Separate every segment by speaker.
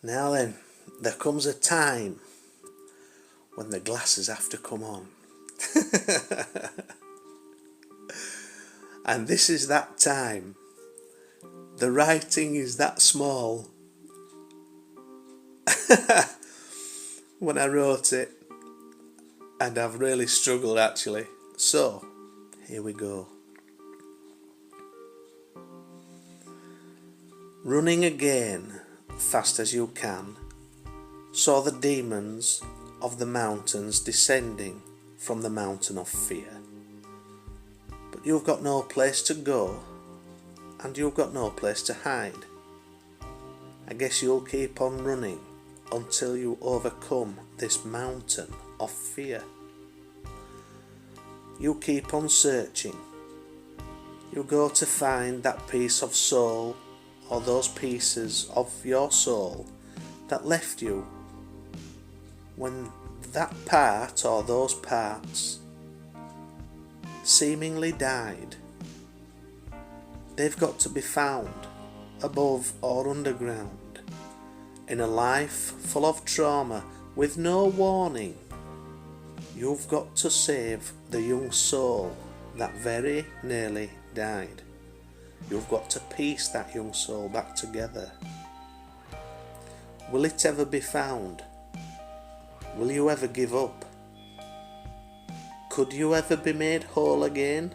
Speaker 1: Now then, there comes a time when the glasses have to come on. And this is that time. The writing is that small. When I wrote it, and I've really struggled actually. So, here we go. Running again, fast as you can, saw the demons of the mountains descending from the mountain of fear. But you've got no place to go, and you've got no place to hide. I guess you'll keep on running until you overcome this mountain of fear. You keep on searching. You go to find that piece of soul, or those pieces of your soul that left you when that part or those parts seemingly died. They've got to be found above or underground in a life full of trauma with no warning. You've got to save the young soul that very nearly died. You've got to piece that young soul back together. Will it ever be found? Will you ever give up? Could you ever be made whole again?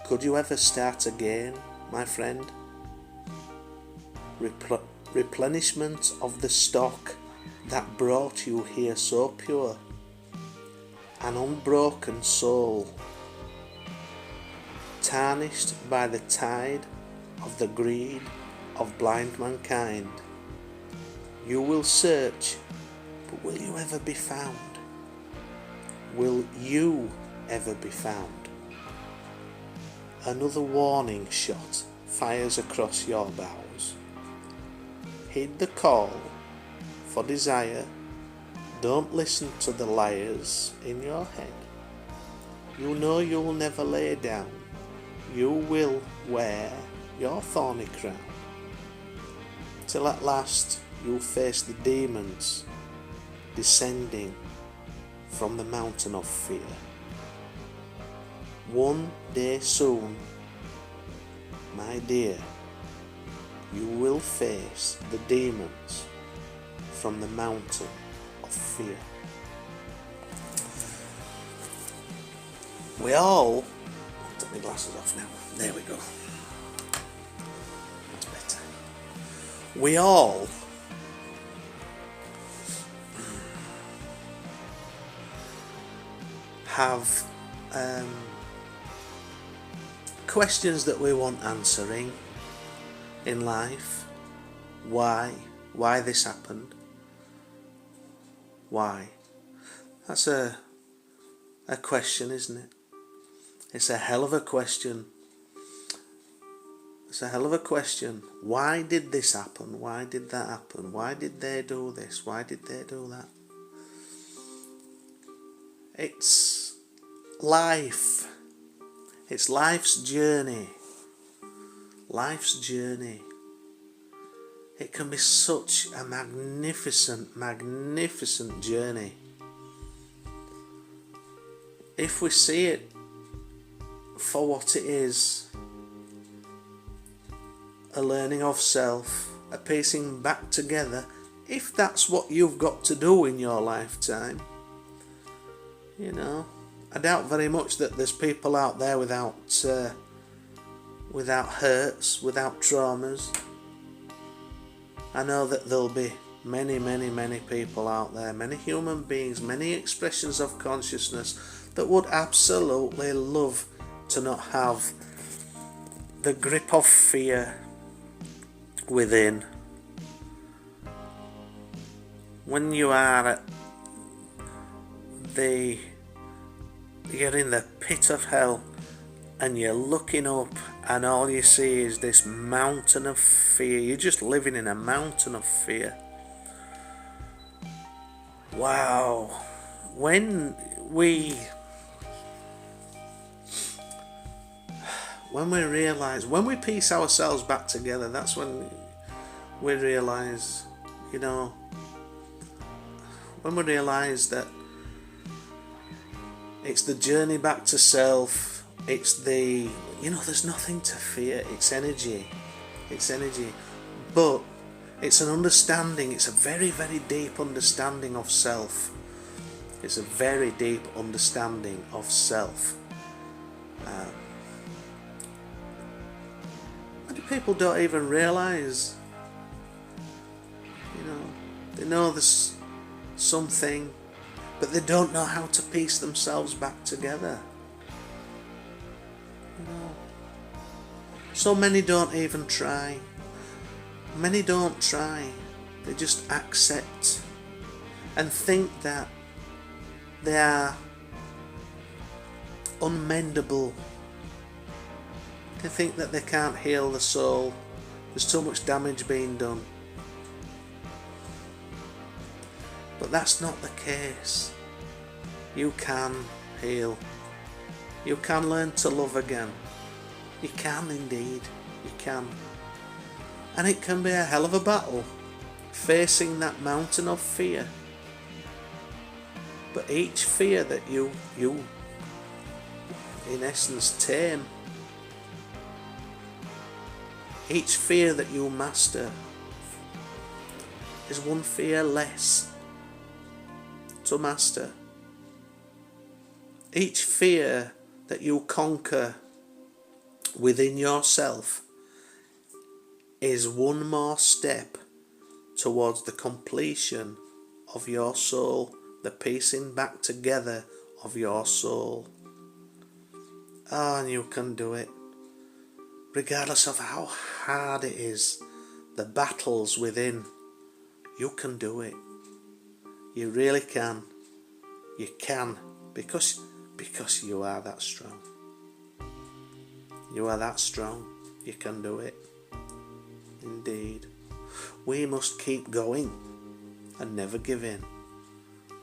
Speaker 1: Could you ever start again, my friend? Replenishment of the stock that brought you here so pure. An unbroken soul, tarnished by the tide of the greed of blind mankind. You will search, but will you ever be found? Will you ever be found? Another warning shot fires across your bows. Heed the call for desire. Don't listen to the liars in your head. You know you'll never lay down. You will wear your thorny crown, till at last you'll face the demons descending from the mountain of fear. One day soon, my dear, you will face the demons from the mountain of fear. We all, I'll take my glasses off now, there we go, that's better. We all have questions that we want answering in life. Why this happened? Why? That's a question, isn't it? It's a hell of a question. It's a hell of a question. Why did this happen? Why did that happen? Why did they do this? Why did they do that? It's life. It's life's journey. Life's journey. It can be such a magnificent, magnificent journey. If we see it for what it is, a learning of self, a piecing back together, if that's what you've got to do in your lifetime, you know, I doubt very much that there's people out there without hurts, without traumas. I know that there'll be many, many, many people out there, many human beings, many expressions of consciousness that would absolutely love to not have the grip of fear within. When you are at you're in the pit of hell and you're looking up and all you see is this mountain of fear. You're just living in a mountain of fear. Wow. When we realise, when we piece ourselves back together, that's when we realise You know, when we realise that it's the journey back to self, it's the, there's nothing to fear, it's energy. But it's an understanding, it's a very, very deep understanding of self. It's a very deep understanding of self. Many people don't even realise, they know there's something, but they don't know how to piece themselves back together. So many don't even try. Many don't try. They just accept and think that they are unmendable. They think that they can't heal the soul. There's too much damage being done. But that's not the case. You can heal. You can learn to love again. You can indeed. You can. And it can be a hell of a battle, facing that mountain of fear. But each fear that you in essence tame, each fear that you master is one fear less to master. Each fear that you conquer within yourself is one more step towards the completion of your soul, the piecing back together of your soul. And you can do it. Regardless of how hard it is, the battles within, you can do it. You really can. You can, because you are that strong. You are that strong. You can do it. Indeed. We must keep going and never give in.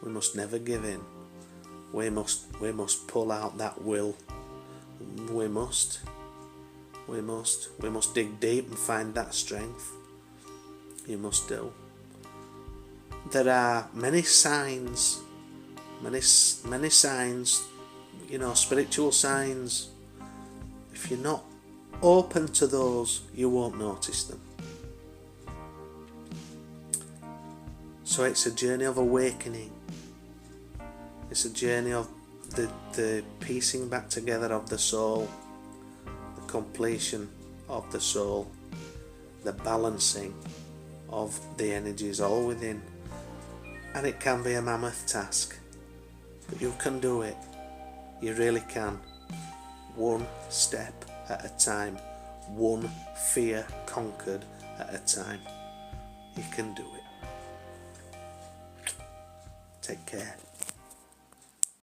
Speaker 1: We must never give in. We must pull out that will. We must dig deep and find that strength. You must do. There are many signs, many signs, spiritual signs. If you're not open to those, you won't notice them. So it's a journey of awakening. It's a journey of the piecing back together of the soul, the completion of the soul, the balancing of the energies all within. And it can be a mammoth task, but you can do it. You really can. One step at a time, one fear conquered at a time. You can do it. Take care.